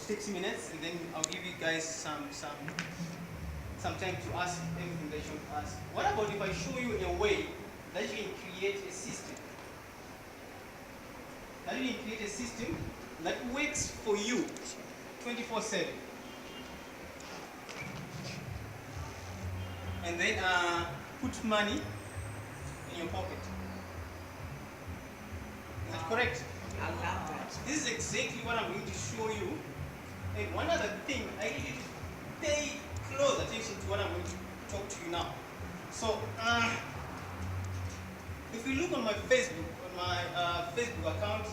30 minutes, and then I'll give you guys some time to ask everything that you want to ask. What about if I show you a way that you can create a system? That you can create a system that works for you 24/7. And then put money in your pocket. Is that correct? I love that. This is exactly what I'm going to show you. And one other thing, I need you to pay close attention to what I'm going to talk to you now. So, if you look on my Facebook, Facebook account,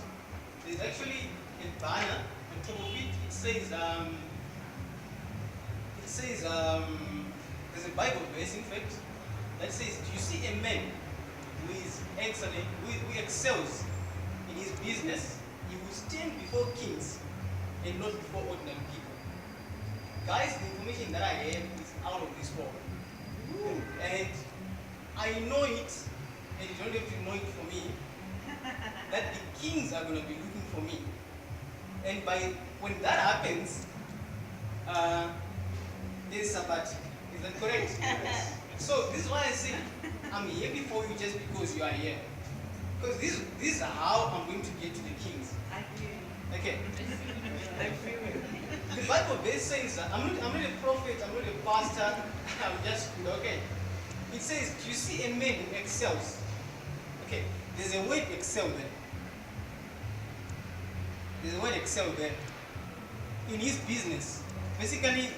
there's actually a banner on top of it. It says, there's a Bible verse, in fact, that says, "Do you see a man who is excellent, who excels in his business? He will stand before kings and not before ordinary people." Guys, the information that I have is out of this world. And I know it, and you don't have to know it for me, that the kings are going to be looking for me. And when that happens, there's Sabbath. Is that correct? Yes. So this is why I say I'm here before you just because you are here. Because this is how I'm going to get to the kings. I feel you. Okay. I feel you. The Bible verse says that I'm not a prophet, I'm not a pastor, I'm just good, okay? It says, "Do you see a man who excels?" Okay, there's a word excel there. There's a word excel there. In his business. Basically,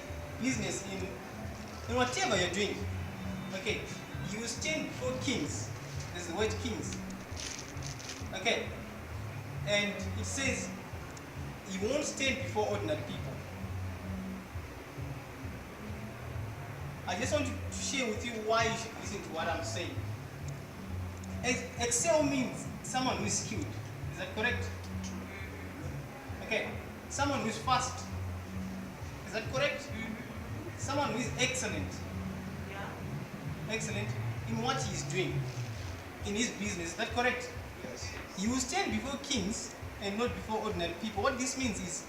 business in whatever you're doing. Okay, you stand before kings. There's the word kings. Okay, and it says, you won't stand before ordinary people. I just want to share with you why you should listen to what I'm saying. Excel means someone who is skilled. Is that correct? Okay. Someone who is fast. Is that correct? Someone who is excellent. Yeah. Excellent in what he is doing. In his business. Is that correct? Yes. You will stand before kings and not before ordinary people. What this means is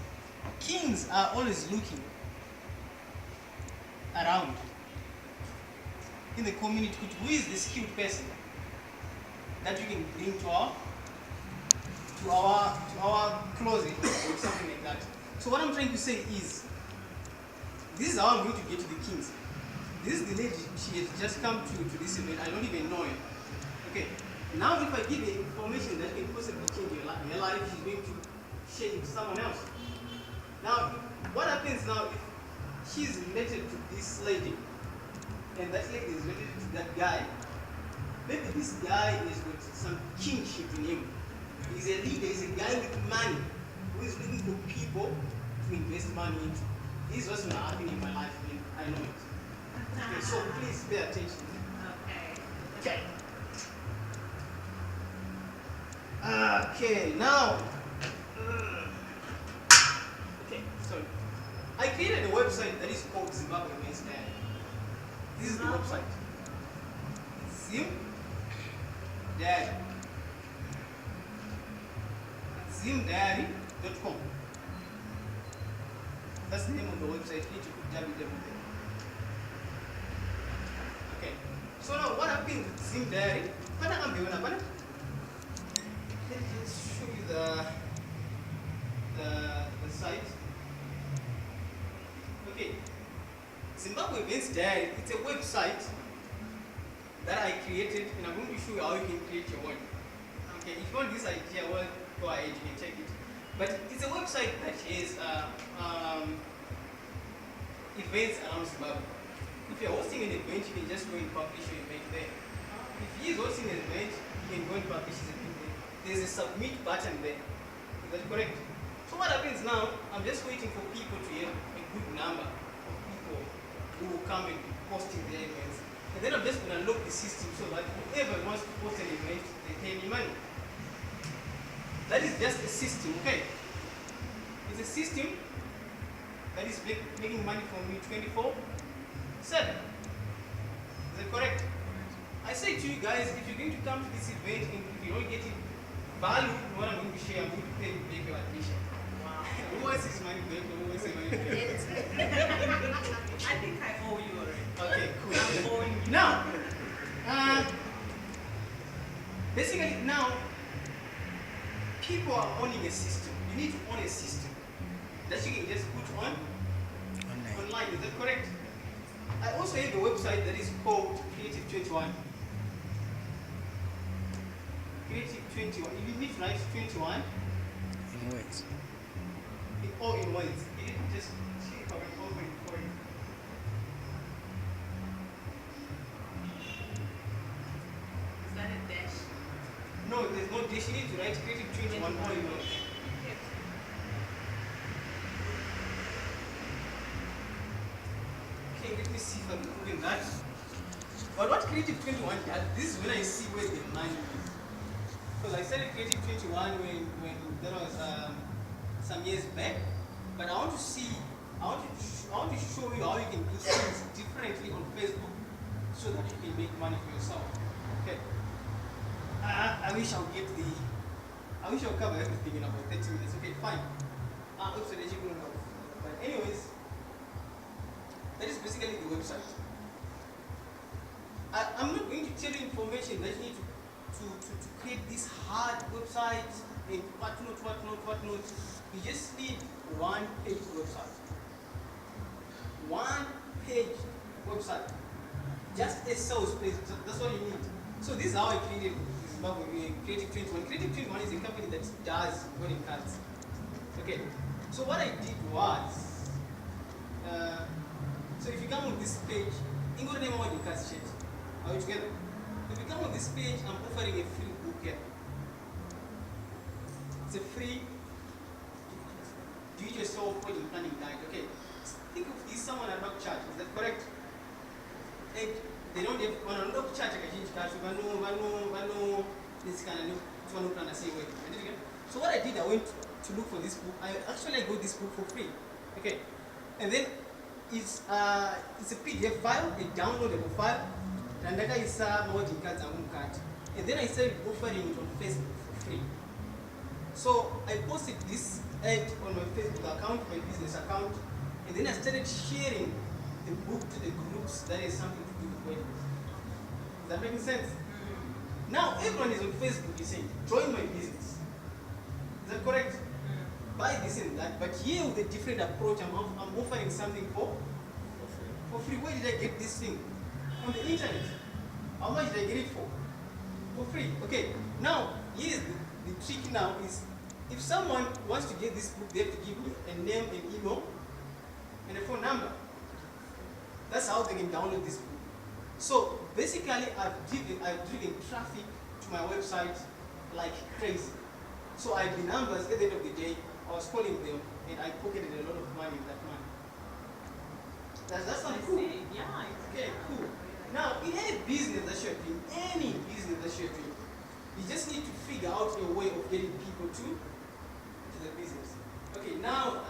kings are always looking around in the community. Who is the skilled person that you can bring to our closet or something like that? So what I'm trying to say is, this is how I'm going to get to the kings. This is the lady, she has just come to this event. I don't even know her. Okay. Now if I give her information that can possibly change her life, she's going to share it to someone else. Now, what happens now if she's related to this lady, and that lady is related to that guy? Maybe this guy has got some kingship in him. He's a leader, he's a guy with money, who is looking for people to invest money into. This is what's going to happen in my life, and I know it. Okay, so please pay attention. Okay. Okay. Okay, now. Okay, sorry. I created a website that is called Zimbabwe Men's Diary. This is the website. Zimdiary.com. That's the name of the website. You need to put www. Okay. So now what happens with Zim Diary? Let me just show you the site. Okay. Zimbabwe Events Diary, it's a website that I created, and I'm going to show you how you can create your own. Okay, if you want this idea, well, go ahead, you can check it. But it's a website that has events around Zimbabwe. If you're hosting an event, you can just go and publish your event there. If he is hosting an event, you can go and publish his event there. There's a submit button there. Is that correct? So what happens now, I'm just waiting for people to have a good number of people who will come and be posting their events. And then I'm just going to lock the system so that whoever wants to post an event, they pay me money. That is just a system, okay? It's a system that is making money for me 24/7. Is that correct? I say to you guys, if you're going to come to this event and if you don't get it value in what I'm going to share, I'm going to pay you back your admission. Wow. Who wants his money back? Who wants you need to own a system that you can just put on online. Is that correct? I also have a website that is called Creative 21. Creative 21. You need to write 21 In words. all in words. You need to just see if I can open it for you. Is that a dash? No, there's no dash. You need to write Creative 21 all in words. Okay, let me see if I can open that. But what Creative 21 does, this is when I see where the money is. Because I started Creative 21 when there was some years back. But I want to see, I want to show you how you can do things differently on Facebook so that you can make money for yourself. Okay. I wish I'll cover everything in about 30 minutes. Okay, fine. Oops, I didn't know. But anyways, that is basically the website. I'm not going to tell you information that you need to create this hard website and whatnot. You just need one page website. One page website. Just a sales page. That's all you need. So this is how I created Creative 21. Creative 21 is a company that does wedding cards. Okay. So what I did was, so if you come on this page, you go to the wedding cards sheet. Are we together? If you come on this page, I'm offering a free book here. It's a free do it yourself wedding planning guide. Okay. Think of this someone at not charge, is that correct? And they don't have one on charge this kind of plan say wait. So what I did, I went to look for this book. I actually got this book for free. Okay. And then it's a PDF file, a downloadable file. And that is wedding cards and card. And then I started offering it on Facebook for free. So I posted this ad on my Facebook account, my business account, and then I started sharing the book to the groups that has something to do with weddings. Is that making sense? Now everyone is on Facebook, you say, join my business. Is that correct? Buy this and that, but here with a different approach, I'm offering something for free. Where did I get this thing? On the internet. How much did I get it for? For free. Okay. Now, here's the trick now is if someone wants to get this book, they have to give me a name, an email, and a phone number. That's how they can download this book. So basically, I've driven traffic to my website like crazy. So I had the numbers at the end of the day. I was calling them, and I pocketed a lot of money that month. Does that sound cool? Yeah. Okay, cool. Now, in any business that you're doing, you just need to figure out a way of getting people to the business. Okay, now,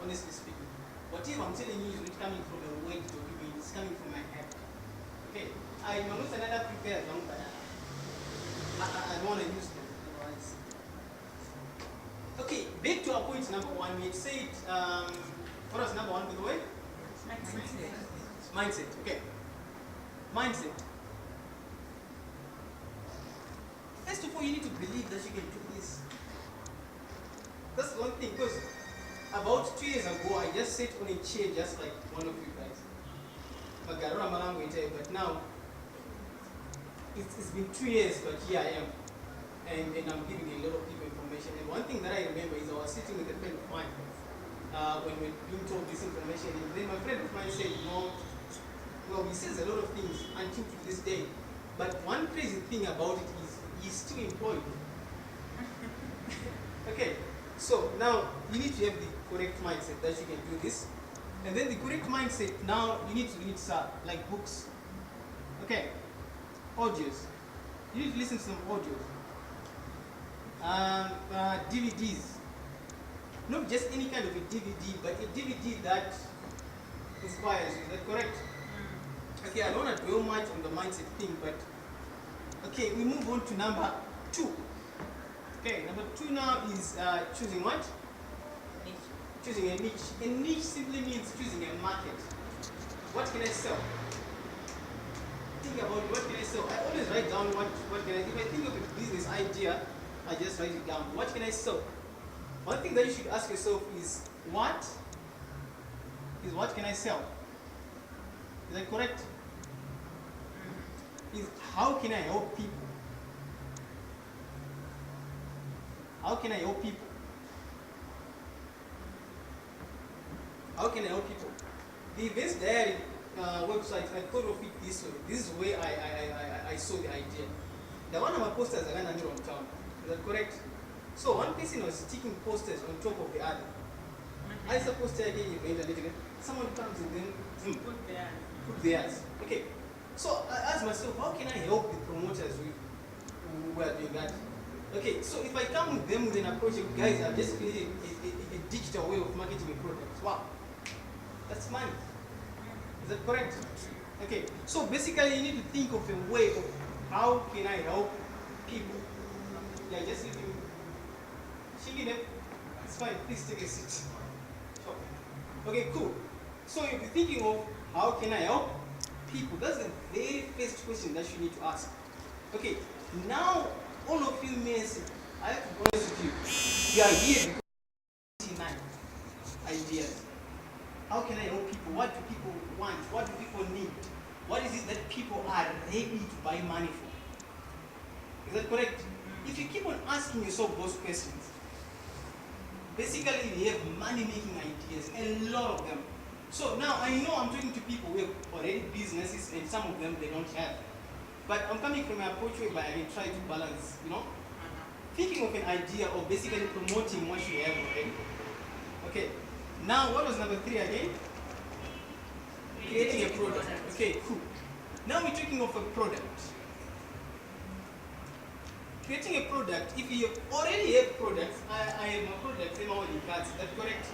honestly speaking, whatever I'm telling you is not coming from a word document, it's coming from my head. Okay, I'm not another prepared long, but I don't want to use them. Otherwise. Okay, back to our point number one. We had said, what was number one by the way? Mindset. Okay. Mindset. First of all, you need to believe that you can do this. That's one thing, because about 2 years ago, I just sat on a chair just like one of you guys. But now, it's been 2 years, but here I am. And I'm giving a lot of people information. And one thing that I remember is I was sitting with a friend of mine when we were being told this information. And then my friend of mine said, no, well, he says a lot of things until to this day. But one crazy thing about it is he's still employed. Okay, so now you need to have the correct mindset that you can do this. And then the correct mindset, now you need to read like books. Okay, audios. You need to listen to some audios. DVDs. Not just any kind of a DVD, but a DVD that inspires you. Is that correct? Okay, I don't want to dwell much on the mindset thing, but okay, we move on to number 2. Okay, number 2 now is choosing what? Niche. Choosing a niche. A niche simply means choosing a market. What can I sell? Think about what can I sell. I always write down what can I. If I think of a business idea, I just write it down. What can I sell? One thing that you should ask yourself is what can I sell? Is that correct? Is how can I help people? How can I help people? How can I help people? The Events Diary website, I thought of it this way. This is where I saw the idea. The one of my posters are going to on town. Is that correct? So one person was sticking posters on top of the other. I suppose to again event and someone comes and then put theirs. Okay. So I asked myself, how can I help the promoters who are doing that? Okay, so if I come with them with an approach of guys, I've just created a digital way of marketing a product. Wow. That's money. Is that correct? Okay. So basically you need to think of a way of how can I help people. Yeah, just leave him. Shingine, it's fine, please take a seat. Sure. Okay, cool. So you'll be thinking of how can I help people? That's the very first question that you need to ask. Okay, now all of you may say, I have to be honest with you. We are here because 29 ideas. How can I help people? What do people want? What do people need? What is it that people are ready to buy money for? Is that correct? If you keep on asking yourself those questions, basically you have money-making ideas, a lot of them. So now I know I'm talking to people who have already businesses and some of them they don't have. But I'm coming from an approach whereby I can try to balance, thinking of an idea or basically promoting what you have already. Okay. Now what was number 3 again? Creating a product. Okay, cool. Now we're talking of a product. Creating a product, if you already have products, I have my product in my cards, is that correct?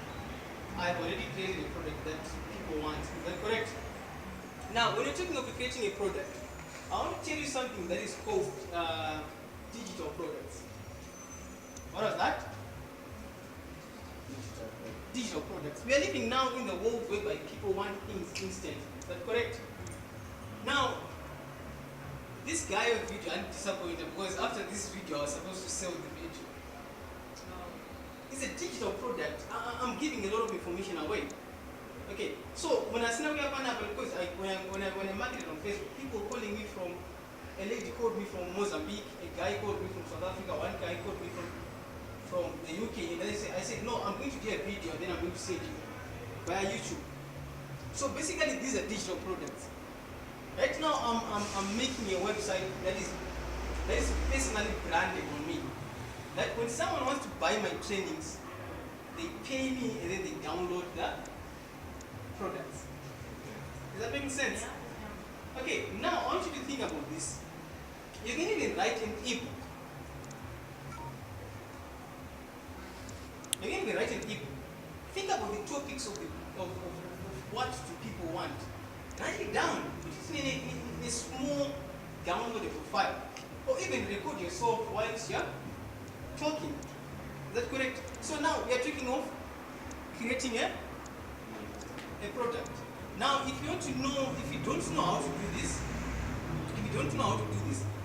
I have already created a product that people want, is that correct? Now, when you're talking of creating a product, I want to tell you something that is called digital products. What was that? Digital products. We are living now in the world whereby people want things instant, is that correct? Now, this guy of video, I'm disappointed because after this video I was supposed to sell the video. It's a digital product. I'm giving a lot of information away. Okay, so when I snap up because when I marketed on Facebook, people calling me from, a lady called me from Mozambique, a guy called me from South Africa, one guy called me from the UK, and then I said, no, I'm going to do a video and then I'm going to send you via YouTube. So basically these are digital products. Right now I'm making a website that is personally branded on me. That when someone wants to buy my trainings, they pay me and then they download the products. Does that make sense? Okay, now I want you to think about this. You can even write an ebook. You can even write an ebook. Think about the topics of what do people want. Write it down. Put it in a small downloadable file. Or even record yourself whilst you're talking. Is that correct? So now we are talking of creating a product. Now if you want to know, if you don't know how to do this,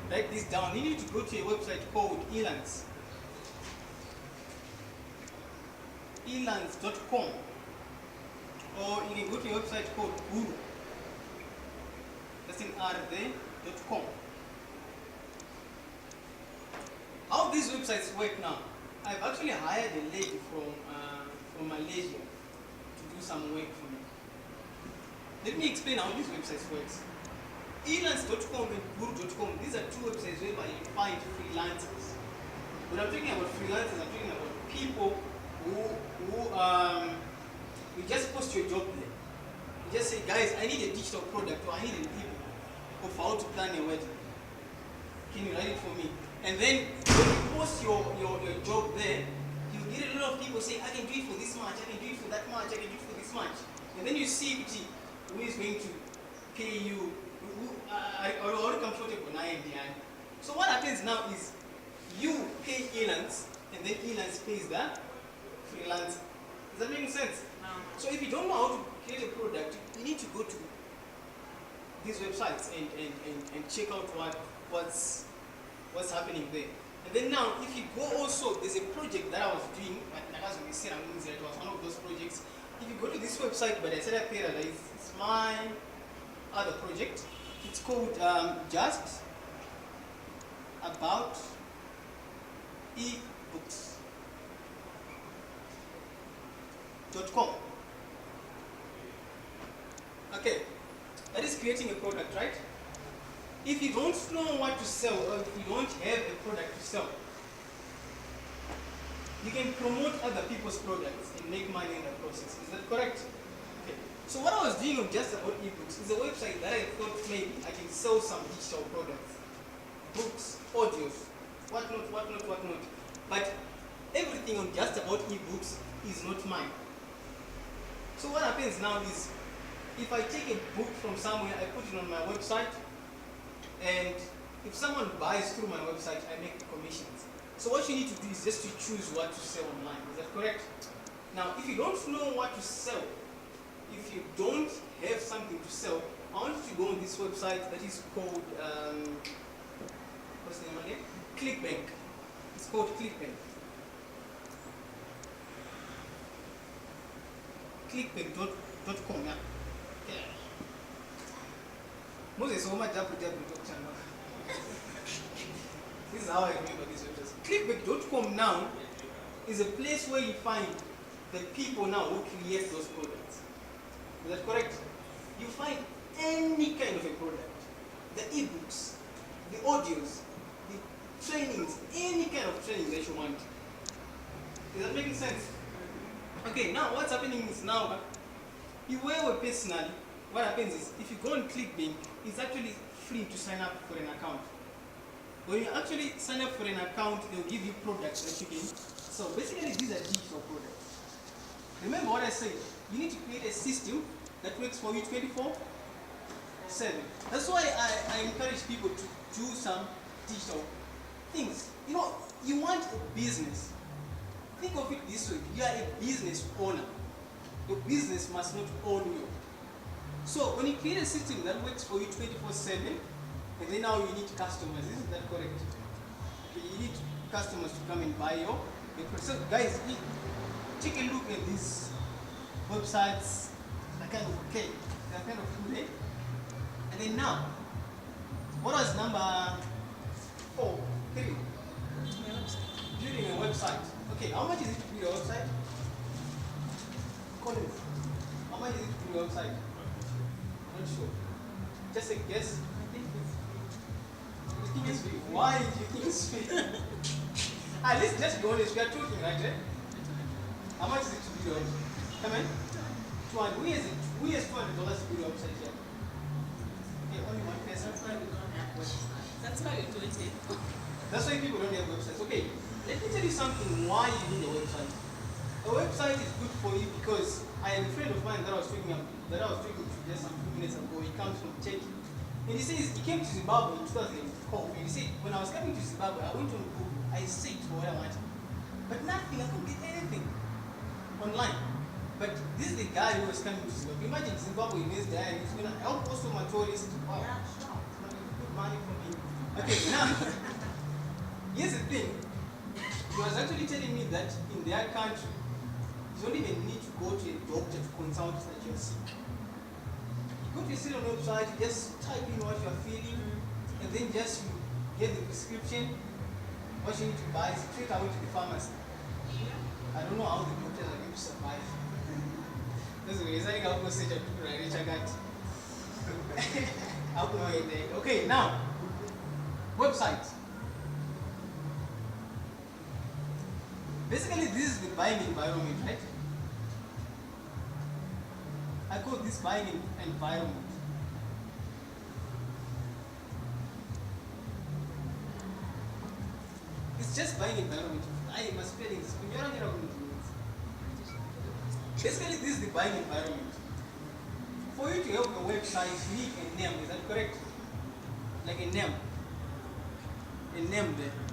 write this down. You need to go to a website called Elance. Elance.com. Or you can go to a website called Guru. That's in rd.com. How these websites work now? I've actually hired a lady from Malaysia to do some work for me. Let me explain how these websites work. Elance.com and Guru.com, these are two websites whereby you find freelancers. When I'm talking about freelancers, I'm talking about people who you just post your job there. You just say, guys, I need a digital product or I need an ebook of how to plan a wedding. Can you write it for me? And then when you post your job there, you get a lot of people saying, I can do it for this much, I can do it for that much, I can do it for this much. And then you see who is going to pay you, who are already comfortable now and behind. So what happens now is you pay Elance and then Elance pays the freelancer. Does that make sense? So if you don't know how to create a product, you need to go to these websites and check out what's happening there. And then now, if you go also, there's a project that I was doing, it was one of those projects. If you go to this website, but I said I Paradise, it's my other project. It's called Just About ebooks.com. Okay, that is creating a product, right? If you don't know what to sell, or if you don't have a product to sell, you can promote other people's products and make money in the process. Is that correct? Okay. So what I was doing of Just About eBooks is a website that I thought maybe I can sell some digital products, books, audios, whatnot. But everything on Just About eBooks is not mine. So what happens now is, if I take a book from somewhere, I put it on my website, and if someone buys through my website, I make commissions. So what you need to do is just to choose what to sell online. Is that correct? Now, if you don't know what to sell, if you don't have something to sell, I want you to go on this website that is called, what's the name again? ClickBank. It's called ClickBank. ClickBank.com, yeah. Moses, how much This is how I remember this website. Clickbank.com now is a place where you find the people now who create those products. Is that correct? You find any kind of a product. The ebooks, the audios, the trainings, any kind of training that you want. Is that making sense? Okay, now what's happening is now, you were personally, what happens is, if you go on ClickBank, it's actually free to sign up for an account. When you actually sign up for an account, they'll give you products that you can. So basically, these are digital products. Remember what I said, you need to create a system that works for you 24/7. That's why I encourage people to do some digital things. You know, you want a business. Think of it this way, you are a business owner. Your business must not own you. So when you create a system that works for you 24/7, and then now you need customers, isn't that correct? You need customers to come and buy your product. So guys, take a look at these websites. They're kind of okay. They're kind of cool, eh? And then now, what was number 4? 3? Building a website. Okay, how much is it to build a website? Collins, how much is it to build a website? Not sure. Just a guess. Why do you think it's free? At least just be honest, we are talking, right? Eh? How much is it to build a website? Come on. 200. Who has $200 to build a website here? Okay, only one person. That's why we don't have websites. That's why we do it. That's why people don't have websites. Okay, let me tell you something why you need a website. A website is good for you because I have a friend of mine that I was talking to just some few minutes ago. He comes from Turkey. And he says he came to Zimbabwe in 2004. And he said, when I was coming to Zimbabwe, I went on Google, I searched for what I wanted. But nothing, I couldn't get anything online. But this is the guy who was coming to Zimbabwe. Imagine Zimbabwe in this guy, he's going to help also my tourists. Wow, it's going to be good money for me. Okay, now, here's the thing. He was actually telling me that in their country, you don't even need to go to a doctor to consult that you're sick. You go to a certain website, you just type in what you're feeling, and then just you get the prescription, what you need to buy, straight away to the pharmacy. I don't know how the doctors are going to survive. Okay, now, websites. Basically, this is the buying environment, right? I call this buying environment. It's just buying environment. I am spelling this. Basically, this is the buying environment. For you to help your website, you need a name. Is that correct? Like a name. A name there.